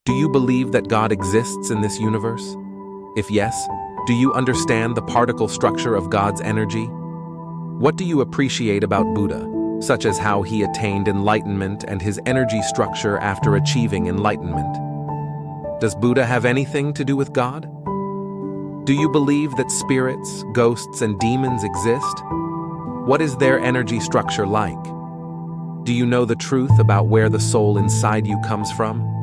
Do you believe that God exists in this universe? If yes, do you understand the particle structure of God's energy? What do you appreciate about Buddha, such as how he attained enlightenment and his energy structure after achieving enlightenment? Does Buddha have anything to do with God? Do you believe that spirits, ghosts, and demons exist? What is their energy structure like? Do you know the truth about where the soul inside you comes from?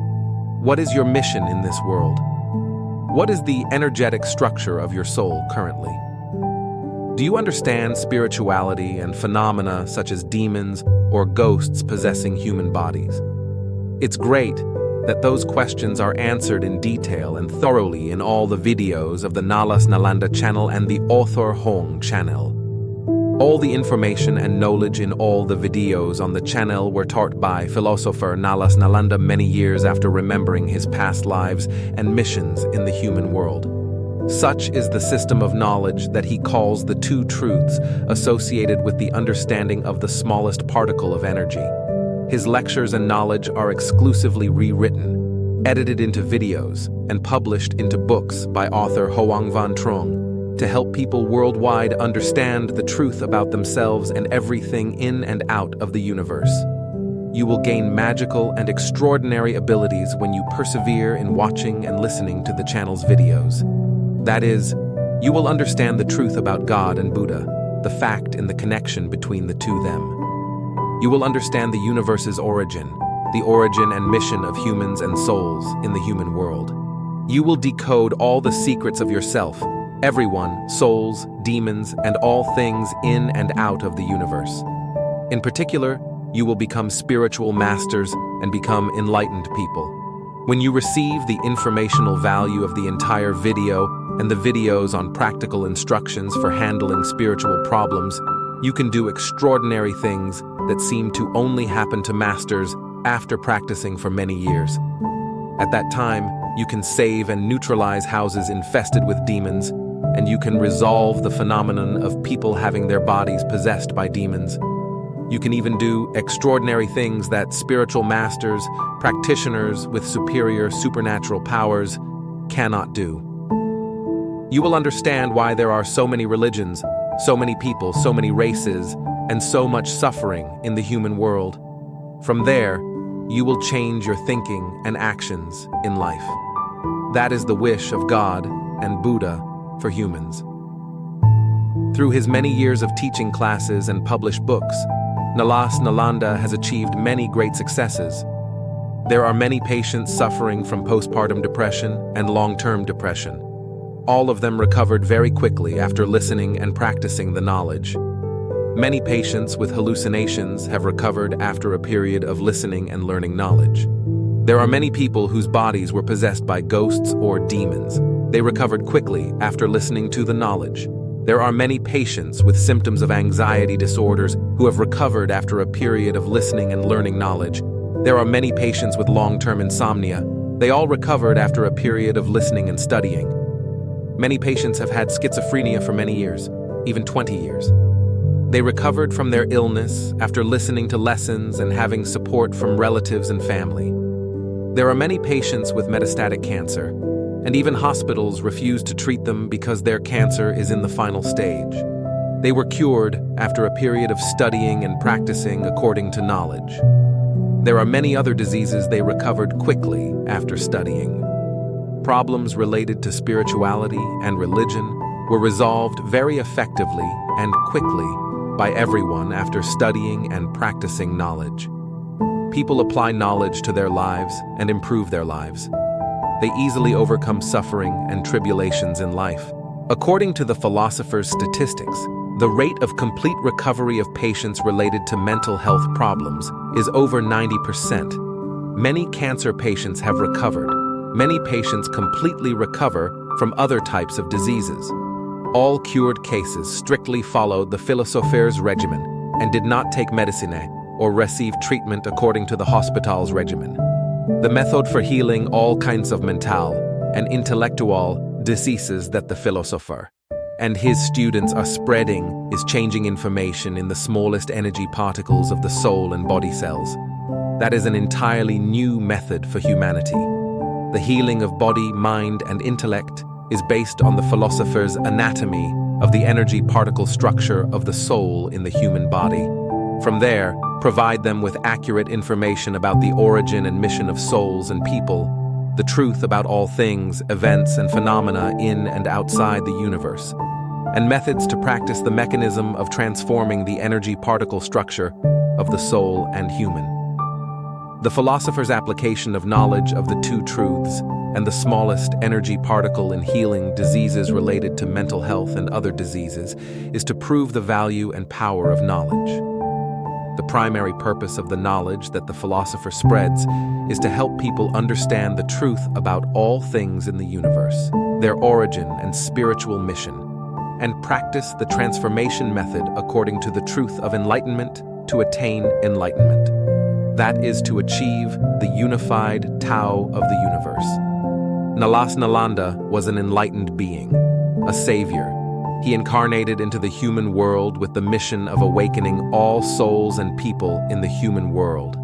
What is your mission in this world? What is the energetic structure of your soul currently? Do you understand spirituality and phenomena such as demons or ghosts possessing human bodies? It's great that those questions are answered in detail and thoroughly in all the videos of the Nalas Nalanda channel and the Author Hong channel. All the information and knowledge in all the videos on the channel were taught by philosopher Nalas Nalanda many years after remembering his past lives and missions in the human world. Such is the system of knowledge that he calls the two truths associated with the understanding of the smallest particle of energy. His lectures and knowledge are exclusively rewritten, edited into videos, and published into books by author Hoang Van Trong to help people worldwide understand the truth about themselves and everything in and out of the universe. You will gain magical and extraordinary abilities when you persevere in watching and listening to the channel's videos. That is, you will understand the truth about God and Buddha, the fact in the connection between the two them. You will understand the universe's origin, the origin and mission of humans and souls in the human world. You will decode all the secrets of yourself, everyone, souls, demons, and all things in and out of the universe. In particular, you will become spiritual masters and become enlightened people. When you receive the informational value of the entire video and the videos on practical instructions for handling spiritual problems, you can do extraordinary things that seem to only happen to masters after practicing for many years. At that time, you can save and neutralize houses infested with demons, and you can resolve the phenomenon of people having their bodies possessed by demons. You can even do extraordinary things that spiritual masters, practitioners with superior supernatural powers, cannot do. You will understand why there are so many religions, so many people, so many races, and so much suffering in the human world. From there, you will change your thinking and actions in life. That is the wish of God and Buddha for humans. Through his many years of teaching classes and published books, Nalas Nalanda has achieved many great successes. There are many patients suffering from postpartum depression and long-term depression. All of them recovered very quickly after listening and practicing the knowledge. Many patients with hallucinations have recovered after a period of listening and learning knowledge. There are many people whose bodies were possessed by ghosts or demons. They recovered quickly after listening to the knowledge. There are many patients with symptoms of anxiety disorders who have recovered after a period of listening and learning knowledge. There are many patients with long-term insomnia. They all recovered after a period of listening and studying. Many patients have had schizophrenia for many years, even 20 years. They recovered from their illness after listening to lessons and having support from relatives and family. There are many patients with metastatic cancer, and even hospitals refuse to treat them because their cancer is in the final stage. They were cured after a period of studying and practicing according to knowledge. There are many other diseases they recovered quickly after studying. Problems related to spirituality and religion were resolved very effectively and quickly by everyone after studying and practicing knowledge. People apply knowledge to their lives and improve their lives. They easily overcome suffering and tribulations in life. According to the philosopher's statistics, the rate of complete recovery of patients related to mental health problems is over 90%. Many cancer patients have recovered. Many patients completely recover from other types of diseases. All cured cases strictly followed the philosopher's regimen and did not take medicine or receive treatment according to the hospital's regimen. The method for healing all kinds of mental and intellectual diseases that the philosopher and his students are spreading is changing information in the smallest energy particles of the soul and body cells. That is an entirely new method for humanity. The healing of body, mind, and intellect is based on the philosopher's anatomy of the energy particle structure of the soul in the human body. From there, provide them with accurate information about the origin and mission of souls and people, the truth about all things, events, and phenomena in and outside the universe, and methods to practice the mechanism of transforming the energy particle structure of the soul and human. The philosopher's application of knowledge of the two truths and the smallest energy particle in healing diseases related to mental health and other diseases is to prove the value and power of knowledge. The primary purpose of the knowledge that the philosopher spreads is to help people understand the truth about all things in the universe, their origin and spiritual mission, and practice the transformation method according to the truth of enlightenment to attain enlightenment. That is to achieve the unified Tao of the universe. Nalas Nalanda was an enlightened being, a savior. He incarnated into the human world with the mission of awakening all souls and people in the human world.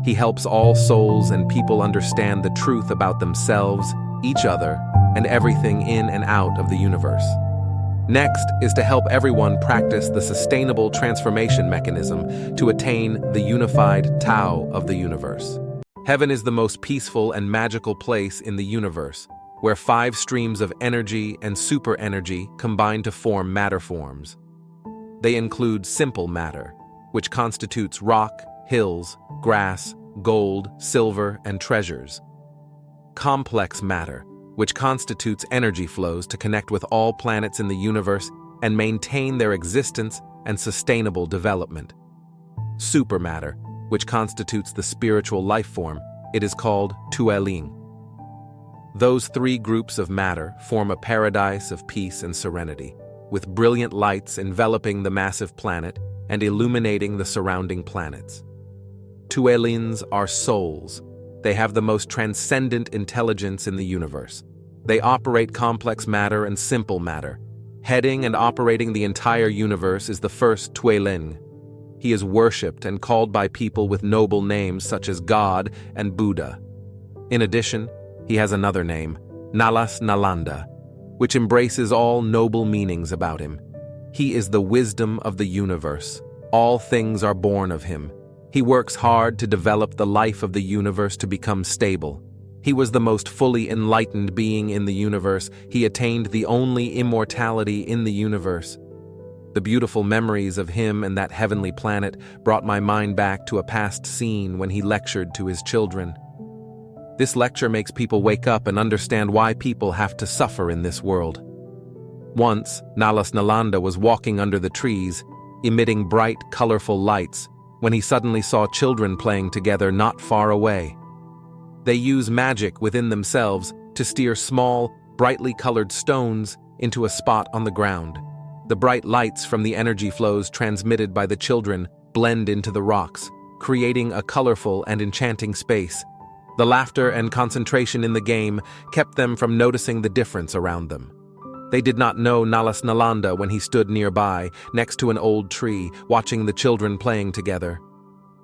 He helps all souls and people understand the truth about themselves, each other, and everything in and out of the universe. Next is to help everyone practice the sustainable transformation mechanism to attain the unified Tao of the universe. Heaven is the most peaceful and magical place in the universe, where 5 streams of energy and super energy combine to form matter forms. They include simple matter, which constitutes rock, hills, grass, gold, silver, and treasures. Complex matter, which constitutes energy flows to connect with all planets in the universe and maintain their existence and sustainable development. Supermatter, which constitutes the spiritual life form, it is called Tueling. Those 3 groups of matter form a paradise of peace and serenity, with brilliant lights enveloping the massive planet and illuminating the surrounding planets. Tuelins are souls. They have the most transcendent intelligence in the universe. They operate complex matter and simple matter. Heading and operating the entire universe is the first Tuelin. He is worshipped and called by people with noble names such as God and Buddha. In addition, he has another name, Nalas Nalanda, which embraces all noble meanings about him. He is the wisdom of the universe. All things are born of him. He works hard to develop the life of the universe to become stable. He was the most fully enlightened being in the universe. He attained the only immortality in the universe. The beautiful memories of him and that heavenly planet brought my mind back to a past scene when he lectured to his children. This lecture makes people wake up and understand why people have to suffer in this world. Once, Nalas Nalanda was walking under the trees, emitting bright, colorful lights, when he suddenly saw children playing together not far away. They use magic within themselves to steer small, brightly colored stones into a spot on the ground. The bright lights from the energy flows transmitted by the children blend into the rocks, creating a colorful and enchanting space. The laughter and concentration in the game kept them from noticing the difference around them. They did not know Nalas Nalanda when he stood nearby, next to an old tree, watching the children playing together.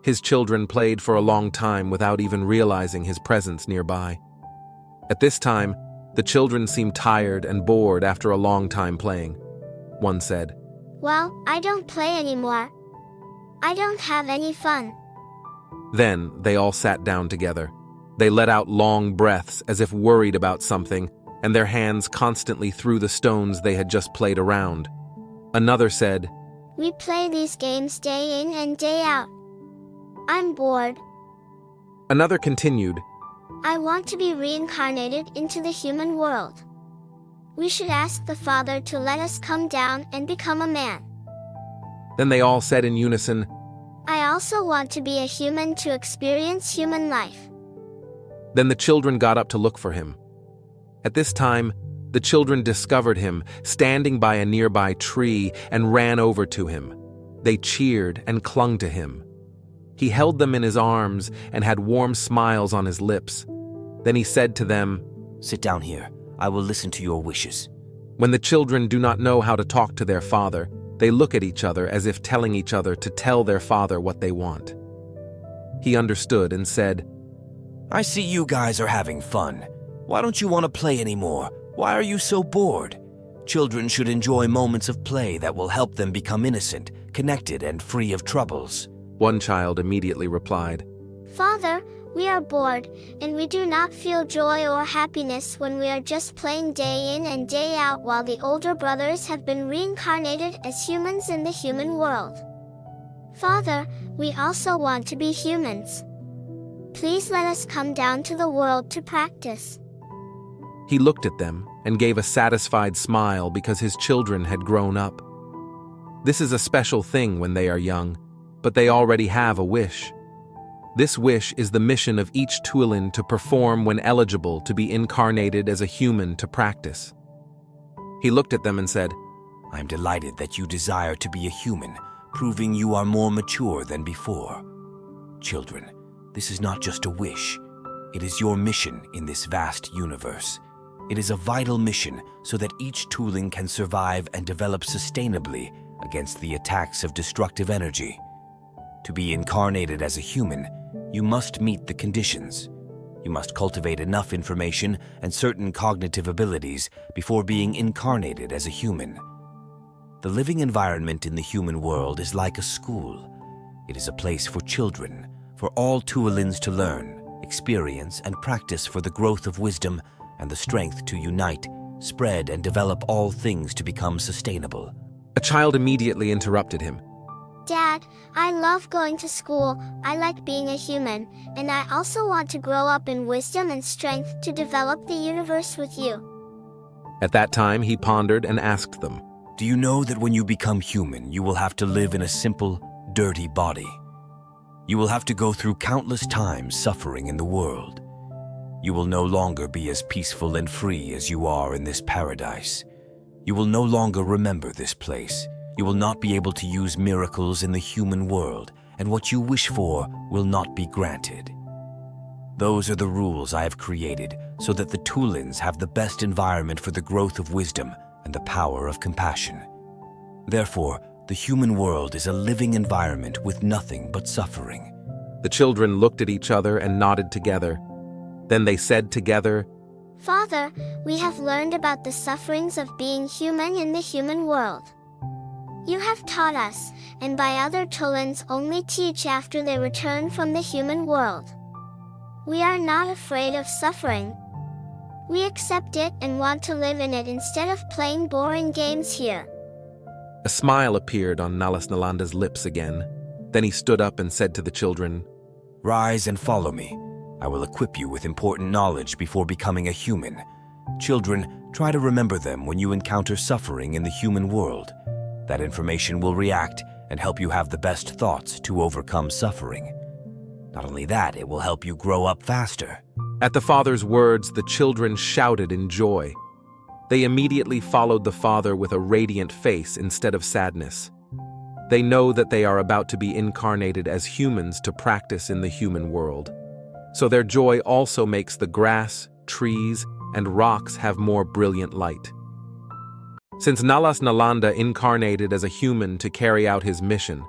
His children played for a long time without even realizing his presence nearby. At this time, the children seemed tired and bored after a long time playing. One said, "Well, I don't play anymore. I don't have any fun." Then they all sat down together. They let out long breaths as if worried about something, and their hands constantly threw the stones they had just played around. Another said, "We play these games day in and day out. I'm bored. Another continued, I want to be reincarnated into the human world. We should ask the Father to let us come down and become a man." Then they all said in unison, "I also want to be a human to experience human life." Then the children got up to look for him. At this time, the children discovered him standing by a nearby tree and ran over to him. They cheered and clung to him. He held them in his arms and had warm smiles on his lips. Then he said to them, "Sit down here. I will listen to your wishes." When the children do not know how to talk to their father, they look at each other as if telling each other to tell their father what they want. He understood and said, "I see you guys are having fun. Why don't you want to play anymore? Why are you so bored? Children should enjoy moments of play that will help them become innocent, connected, and free of troubles. One child immediately replied, Father, we are bored, and we do not feel joy or happiness when we are just playing day in and day out while the older brothers have been reincarnated as humans in the human world. Father, we also want to be humans. Please let us come down to the world to practice. He looked at them and gave a satisfied smile because his children had grown up. This is a special thing when they are young, but they already have a wish. This wish is the mission of each Tuolin to perform when eligible to be incarnated as a human to practice. He looked at them and said, I'm delighted that you desire to be a human, proving you are more mature than before. Children, this is not just a wish. It is your mission in this vast universe. It is a vital mission so that each Tuolin can survive and develop sustainably against the attacks of destructive energy. To be incarnated as a human, you must meet the conditions. You must cultivate enough information and certain cognitive abilities before being incarnated as a human. The living environment in the human world is like a school. It is a place for children, for all Tuolins to learn, experience, and practice for the growth of wisdom and the strength to unite, spread, and develop all things to become sustainable. A child immediately interrupted him. Dad, I love going to school, I like being a human, and I also want to grow up in wisdom and strength to develop the universe with you. At that time, he pondered and asked them, Do you know that when you become human, you will have to live in a simple, dirty body? You will have to go through countless times suffering in the world. You will no longer be as peaceful and free as you are in this paradise. You will no longer remember this place. You will not be able to use miracles in the human world, and what you wish for will not be granted. Those are the rules I have created so that the Tuolins have the best environment for the growth of wisdom and the power of compassion. Therefore, the human world is a living environment with nothing but suffering. The children looked at each other and nodded together. Then they said together, Father, we have learned about the sufferings of being human in the human world. You have taught us, and by other Tuolins only teach after they return from the human world. We are not afraid of suffering. We accept it and want to live in it instead of playing boring games here. A smile appeared on Nalas Nalanda's lips again. Then he stood up and said to the children, Rise and follow me. I will equip you with important knowledge before becoming a human. Children, try to remember them when you encounter suffering in the human world. That information will react and help you have the best thoughts to overcome suffering. Not only that, it will help you grow up faster. At the father's words, the children shouted in joy. They immediately followed the father with a radiant face instead of sadness. They know that they are about to be incarnated as humans to practice in the human world. So their joy also makes the grass, trees, and rocks have more brilliant light. Since Nalas Nalanda incarnated as a human to carry out his mission,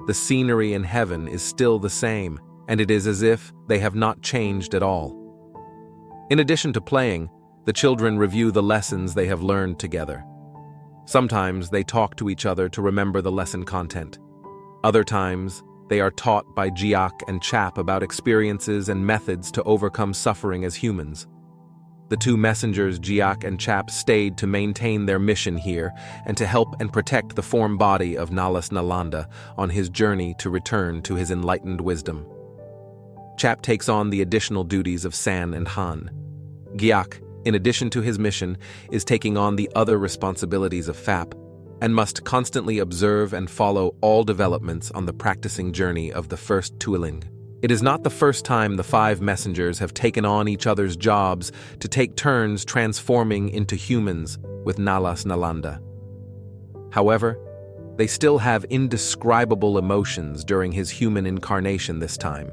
the scenery in heaven is still the same, and it is as if they have not changed at all. In addition to playing, the children review the lessons they have learned together. Sometimes they talk to each other to remember the lesson content. Other times, they are taught by Giak and Chap about experiences and methods to overcome suffering as humans. The two messengers, Giak and Chap, stayed to maintain their mission here and to help and protect the form body of Nalas Nalanda on his journey to return to his enlightened wisdom. Chap takes on the additional duties of San and Han. Giak, in addition to his mission, is taking on the other responsibilities of Fap and must constantly observe and follow all developments on the practicing journey of the first Tuoling. It is not the first time the five messengers have taken on each other's jobs to take turns transforming into humans with Nalas Nalanda. However, they still have indescribable emotions during his human incarnation this time.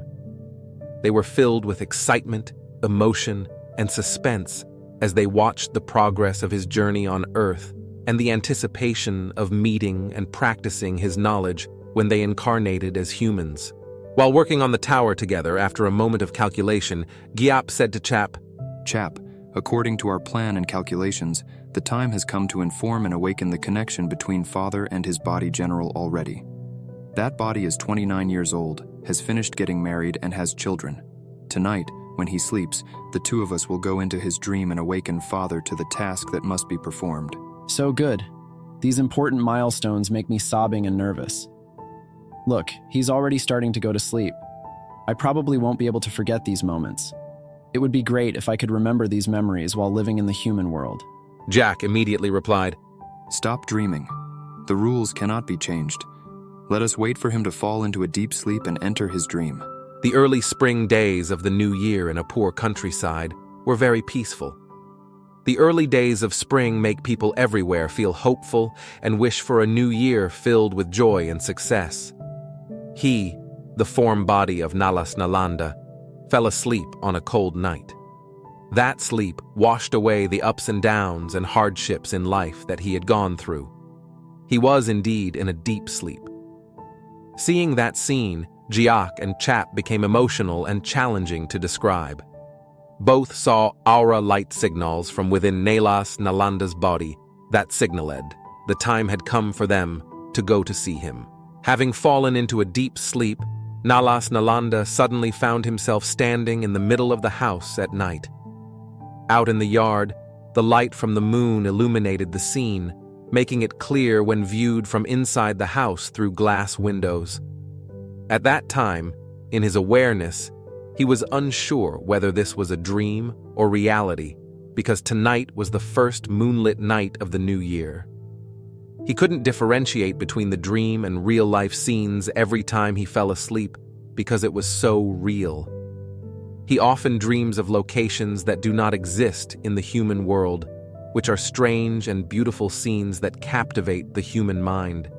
They were filled with excitement, emotion, and suspense as they watched the progress of his journey on Earth and the anticipation of meeting and practicing his knowledge when they incarnated as humans. While working on the tower together after a moment of calculation, Giap said to Chap, Chap, According to our plan and calculations, the time has come to inform and awaken the connection between Father and his body general already. That body is 29 years old, has finished getting married, and has children. Tonight, when he sleeps, the two of us will go into his dream and awaken Father to the task that must be performed. So good. These important milestones make me sobbing and nervous. Look, he's already starting to go to sleep. I probably won't be able to forget these moments. It would be great if I could remember these memories while living in the human world. Jack immediately replied, Stop dreaming. The rules cannot be changed. Let us wait for him to fall into a deep sleep and enter his dream. The early spring days of the new year in a poor countryside were very peaceful. The early days of spring make people everywhere feel hopeful and wish for a new year filled with joy and success. He, the form body of Nalas Nalanda, fell asleep on a cold night. That sleep washed away the ups and downs and hardships in life that he had gone through. He was indeed in a deep sleep. Seeing that scene, Jiak and Chap became emotional and challenging to describe. Both saw aura light signals from within Nalas Nalanda's body that signaled the time had come for them to go to see him. Having fallen into a deep sleep, Nalas Nalanda suddenly found himself standing in the middle of the house at night. Out in the yard, the light from the moon illuminated the scene, making it clear when viewed from inside the house through glass windows. At that time, in his awareness, he was unsure whether this was a dream or reality, because tonight was the first moonlit night of the new year. He couldn't differentiate between the dream and real-life scenes every time he fell asleep because it was so real. He often dreams of locations that do not exist in the human world, which are strange and beautiful scenes that captivate the human mind.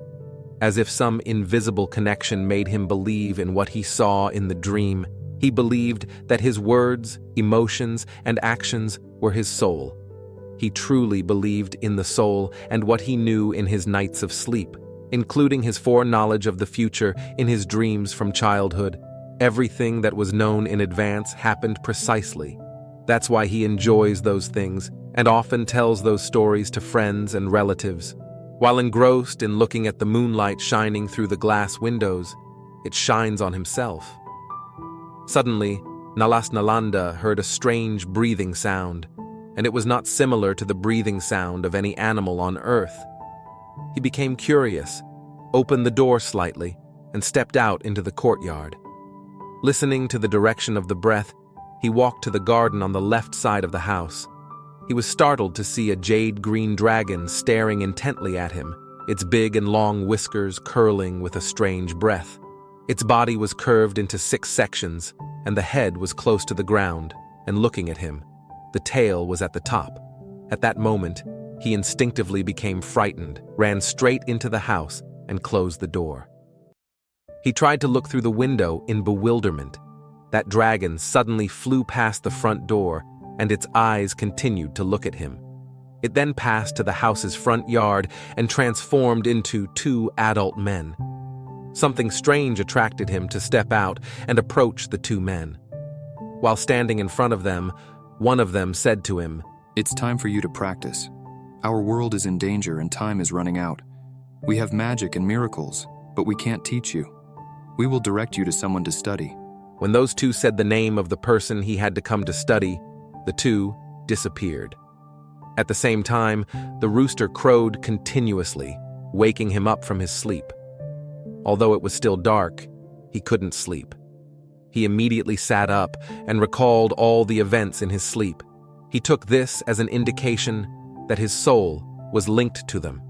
As if some invisible connection made him believe in what he saw in the dream, he believed that his words, emotions, and actions were his soul. He truly believed in the soul and what he knew in his nights of sleep, including his foreknowledge of the future in his dreams from childhood. Everything that was known in advance happened precisely. That's why he enjoys those things and often tells those stories to friends and relatives. While engrossed in looking at the moonlight shining through the glass windows, it shines on himself. Suddenly, Nalas Nalanda heard a strange breathing sound, and it was not similar to the breathing sound of any animal on earth. He became curious, opened the door slightly, and stepped out into the courtyard. Listening to the direction of the breath, he walked to the garden on the left side of the house. He was startled to see a jade-green dragon staring intently at him, its big and long whiskers curling with a strange breath. Its body was curved into 6 sections, and the head was close to the ground and looking at him. The tail was at the top. At that moment, he instinctively became frightened, ran straight into the house, and closed the door. He tried to look through the window in bewilderment. That dragon suddenly flew past the front door, and its eyes continued to look at him. It then passed to the house's front yard and transformed into 2 adult men. Something strange attracted him to step out and approach the 2 men. While standing in front of them, one of them said to him, It's time for you to practice. Our world is in danger and time is running out. We have magic and miracles, but we can't teach you. We will direct you to someone to study. When those 2 said the name of the person he had to come to study, the 2 disappeared. At the same time, the rooster crowed continuously, waking him up from his sleep. Although it was still dark, he couldn't sleep. He immediately sat up and recalled all the events in his sleep. He took this as an indication that his soul was linked to them.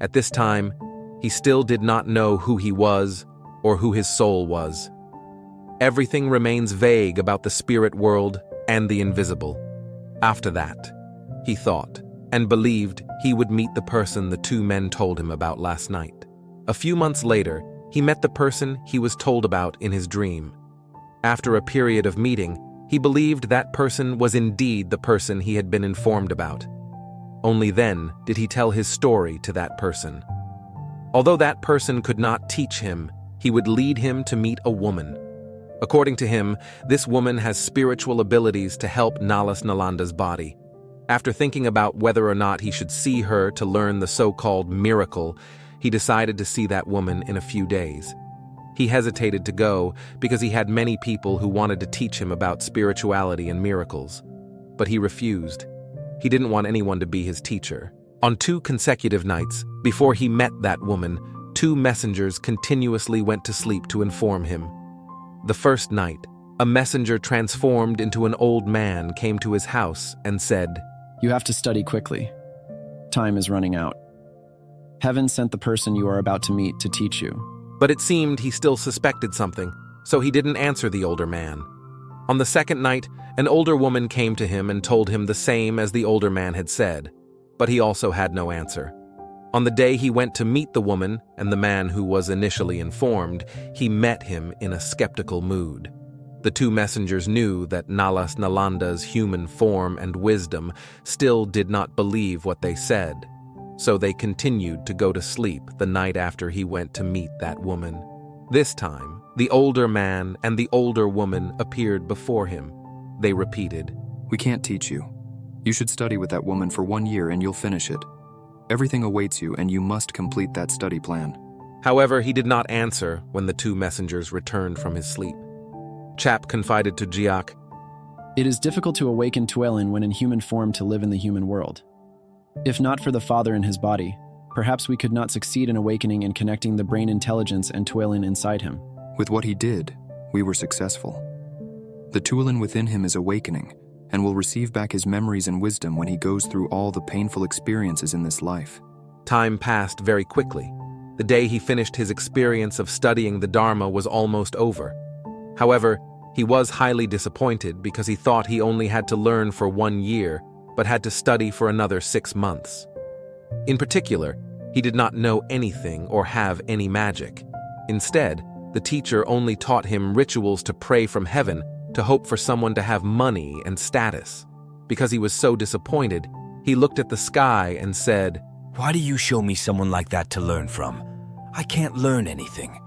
At this time, he still did not know who he was or who his soul was. Everything remains vague about the spirit world and the invisible. After that, he thought and believed he would meet the person the 2 men told him about last night. A few months later, he met the person he was told about in his dream. After a period of meeting, he believed that person was indeed the person he had been informed about. Only then did he tell his story to that person. Although that person could not teach him, he would lead him to meet a woman. According to him, this woman has spiritual abilities to help Nalas Nalanda's body. After thinking about whether or not he should see her to learn the so-called miracle, he decided to see that woman in a few days. He hesitated to go because he had many people who wanted to teach him about spirituality and miracles. But he refused. He didn't want anyone to be his teacher. On 2 consecutive nights, before he met that woman, 2 messengers continuously went to sleep to inform him. The first night, a messenger transformed into an old man came to his house and said, You have to study quickly. Time is running out. Heaven sent the person you are about to meet to teach you. But it seemed he still suspected something, so he didn't answer the older man. On the second night, an older woman came to him and told him the same as the older man had said, but he also had no answer. On the day he went to meet the woman and the man who was initially informed, he met him in a skeptical mood. The 2 messengers knew that Nalas Nalanda's human form and wisdom still did not believe what they said, so they continued to go to sleep the night after he went to meet that woman. This time, the older man and the older woman appeared before him. They repeated, We can't teach you. You should study with that woman for 1 year and you'll finish it. Everything awaits you and you must complete that study plan. However, he did not answer when the 2 messengers returned from his sleep. Chap confided to Jiak, It is difficult to awaken Tuelin when in human form to live in the human world. If not for the Father in his body, perhaps we could not succeed in awakening and connecting the brain intelligence and Tuelin inside him. With what he did, we were successful. The Tuelin within him is awakening and will receive back his memories and wisdom when he goes through all the painful experiences in this life. Time passed very quickly. The day he finished his experience of studying the Dharma was almost over. However, he was highly disappointed because he thought he only had to learn for 1 year, but had to study for another 6 months. In particular, he did not know anything or have any magic. Instead, the teacher only taught him rituals to pray from heaven to hope for someone to have money and status. Because he was so disappointed, he looked at the sky and said, Why do you show me someone like that to learn from? I can't learn anything.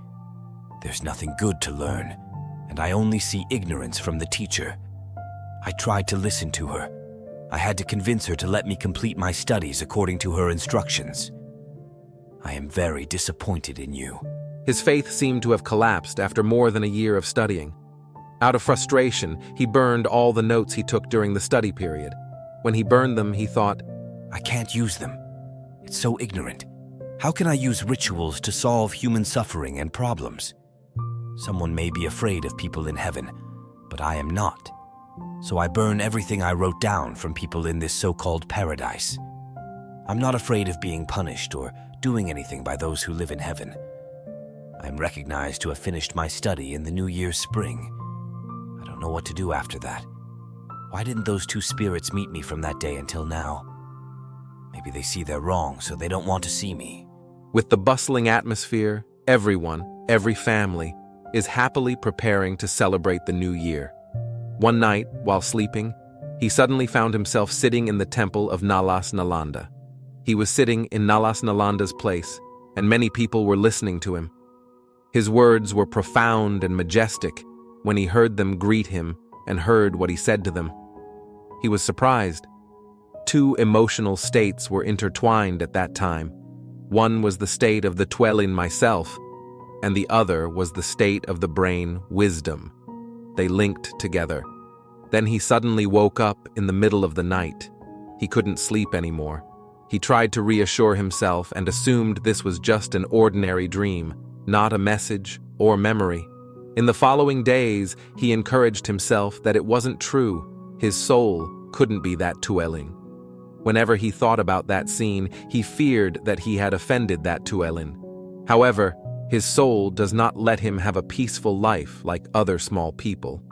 There's nothing good to learn, and I only see ignorance from the teacher. I tried to listen to her. I had to convince her to let me complete my studies according to her instructions. I am very disappointed in you. His faith seemed to have collapsed after more than a year of studying. Out of frustration, he burned all the notes he took during the study period. When he burned them, he thought, I can't use them. It's so ignorant. How can I use rituals to solve human suffering and problems? Someone may be afraid of people in heaven, but I am not. So I burn everything I wrote down from people in this so-called paradise. I'm not afraid of being punished or doing anything by those who live in heaven. I am recognized to have finished my study in the New Year's spring. I don't know what to do after that. Why didn't those 2 spirits meet me from that day until now? Maybe they see they're wrong, so they don't want to see me. with the bustling atmosphere, everyone, every family, is happily preparing to celebrate the new year. One night, while sleeping, he suddenly found himself sitting in the temple of Nalas Nalanda. He was sitting in Nalas Nalanda's place, and many people were listening to him. His words were profound and majestic when he heard them greet him and heard what he said to them. He was surprised. Two emotional states were intertwined at that time. One was the state of the Tuelin myself, and the other was the state of the brain wisdom. They linked together. Then he suddenly woke up in the middle of the night. He couldn't sleep anymore. He tried to reassure himself and assumed this was just an ordinary dream, not a message or memory. In the following days, he encouraged himself that it wasn't true. His soul couldn't be that Tuelin. Whenever he thought about that scene, he feared that he had offended that Tuelin. However, his soul does not let him have a peaceful life like other small people.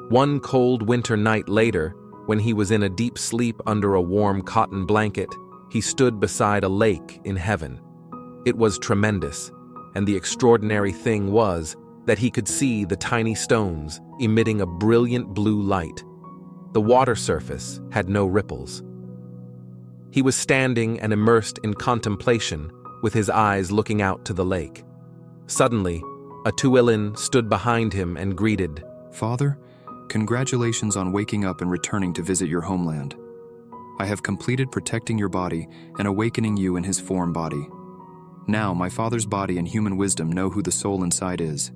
One cold winter night later, when he was in a deep sleep under a warm cotton blanket, he stood beside a lake in heaven. It was tremendous, and the extraordinary thing was that he could see the tiny stones emitting a brilliant blue light. The water surface had no ripples. He was standing and immersed in contemplation with his eyes looking out to the lake. Suddenly, A Tuilin stood behind him and greeted. Father, congratulations on waking up and returning to visit your homeland. I have completed protecting your body and awakening you in his form body. Now my father's body and human wisdom know who the soul inside is.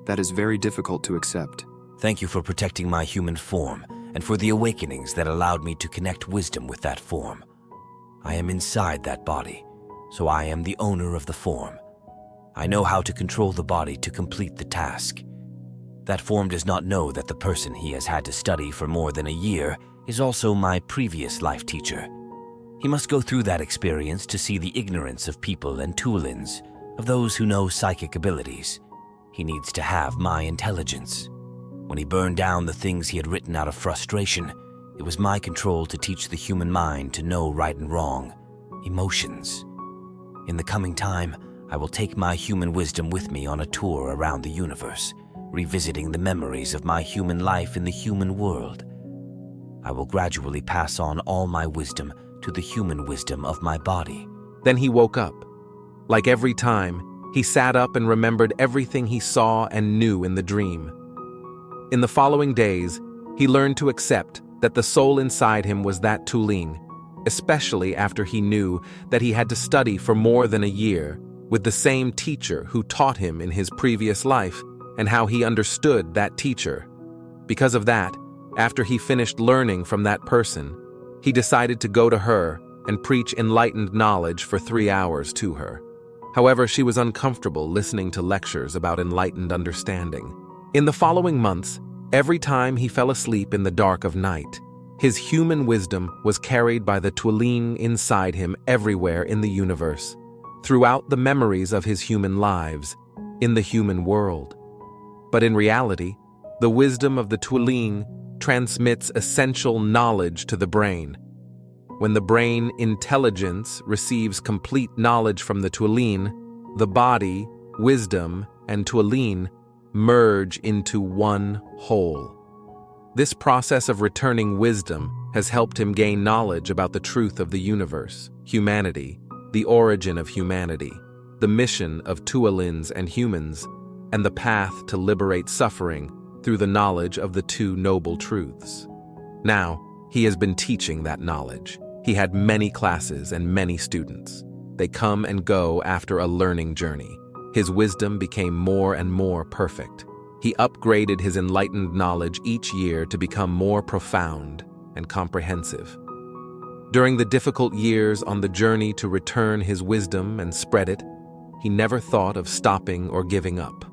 That is very difficult to accept. Thank you for protecting my human form and for the awakenings that allowed me to connect wisdom with that form. I am inside that body, so I am the owner of the form. I know how to control the body to complete the task. That form does not know that the person he has had to study for more than a year is also my previous life teacher. He must go through that experience to see the ignorance of people and Tuilins, of those who know psychic abilities. He needs to have my intelligence. When he burned down the things he had written out of frustration, it was my control to teach the human mind to know right and wrong, emotions. In the coming time, I will take my human wisdom with me on a tour around the universe, revisiting the memories of my human life in the human world. I will gradually pass on all my wisdom to the human wisdom of my body. Then he woke up. Like every time, he sat up and remembered everything he saw and knew in the dream. In the following days, he learned to accept that the soul inside him was that Tuilin, especially after he knew that he had to study for more than a year with the same teacher who taught him in his previous life and how he understood that teacher. Because of that, after he finished learning from that person, he decided to go to her and preach enlightened knowledge for 3 hours to her. However, she was uncomfortable listening to lectures about enlightened understanding. In the following months, every time he fell asleep in the dark of night, his human wisdom was carried by the Tuilin inside him everywhere in the universe, throughout the memories of his human lives, in the human world. But in reality, the wisdom of the Tuilin transmits essential knowledge to the brain. When the brain intelligence receives complete knowledge from the Tuilin, the body, wisdom, and Tuilin merge into one whole. This process of returning wisdom has helped him gain knowledge about the truth of the universe, humanity, the origin of humanity, the mission of Tuilins and humans, and the path to liberate suffering through the knowledge of the two noble truths. Now, he has been teaching that knowledge. He had many classes and many students. They come and go after a learning journey. His wisdom became more and more perfect. He upgraded his enlightened knowledge each year to become more profound and comprehensive. During the difficult years on the journey to return his wisdom and spread it, he never thought of stopping or giving up.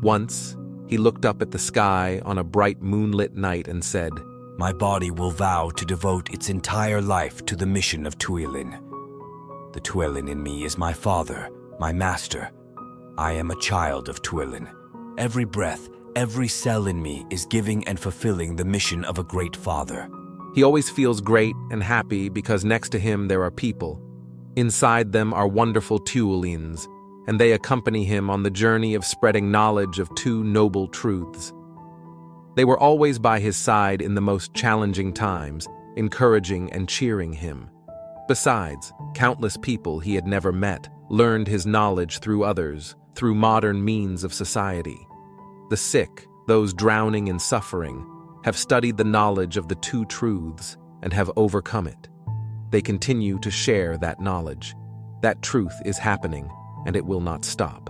Once, he looked up at the sky on a bright moonlit night and said, My body will vow to devote its entire life to the mission of Tuilin. The Tuilin in me is my father, my master. I am a child of Tuilin. Every breath, every cell in me is giving and fulfilling the mission of a great father. He always feels great and happy because next to him there are people. Inside them are wonderful Tuilins, and they accompany him on the journey of spreading knowledge of two noble truths. They were always by his side in the most challenging times, encouraging and cheering him. Besides, countless people he had never met learned his knowledge through others, through modern means of society. The sick, those drowning in suffering, have studied the knowledge of the two truths and have overcome it. They continue to share that knowledge. That truth is happening, and it will not stop.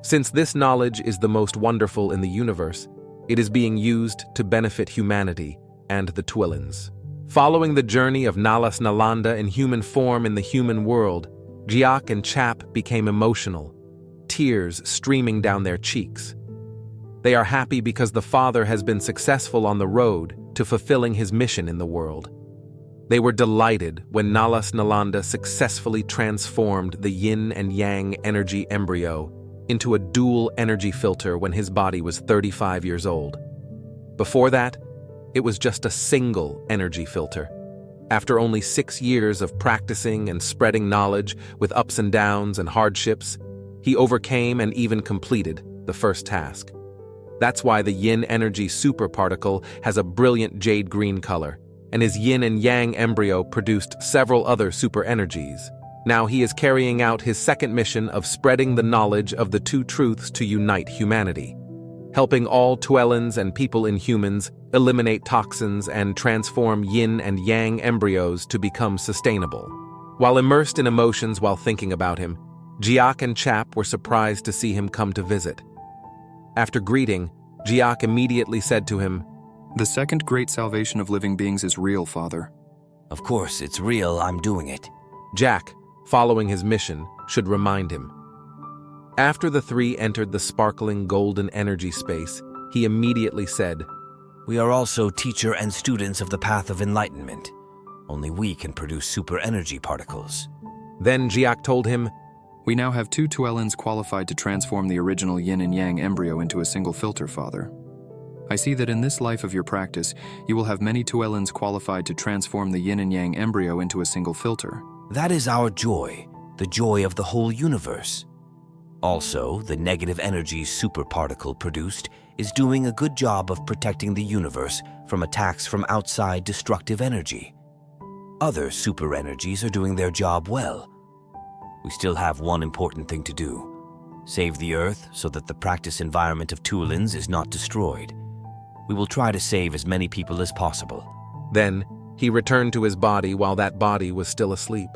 Since this knowledge is the most wonderful in the universe, it is being used to benefit humanity and the Tuilins. Following the journey of Nalas Nalanda in human form in the human world, Jiak and Chap became emotional, tears streaming down their cheeks. They are happy because the father has been successful on the road to fulfilling his mission in the world. They were delighted when Nalas Nalanda successfully transformed the yin and yang energy embryo into a dual energy filter when his body was 35 years old. Before that, it was just a single energy filter. After only 6 years of practicing and spreading knowledge with ups and downs and hardships, he overcame and even completed the first task. That's why the yin energy superparticle has a brilliant jade green color, and his yin and yang embryo produced several other super energies, Now he is carrying out his second mission of spreading the knowledge of the two truths to unite humanity, helping all Tuelans and people in humans eliminate toxins and transform yin and yang embryos to become sustainable. While immersed in emotions while thinking about him, Jiak and Chap were surprised to see him come to visit. After greeting, Jiak immediately said to him, "The second great salvation of living beings is real, Father." Of course, it's real, I'm doing it. Jack, following his mission, should remind him. After the three entered the sparkling golden energy space, he immediately said, We are also teacher and students of the path of enlightenment. Only we can produce super energy particles. Then Jiak told him, "We now have 2 Tuelans qualified to transform the original yin and yang embryo into a single filter, Father. I see that in this life of your practice, you will have many Tuelans qualified to transform the yin and yang embryo into a single filter." That is our joy, the joy of the whole universe. Also, the negative energy superparticle produced is doing a good job of protecting the universe from attacks from outside destructive energy. Other super energies are doing their job well. We still have one important thing to do: save the Earth so that the practice environment of Tuelans is not destroyed. We will try to save as many people as possible. Then he returned to his body while that body was still asleep.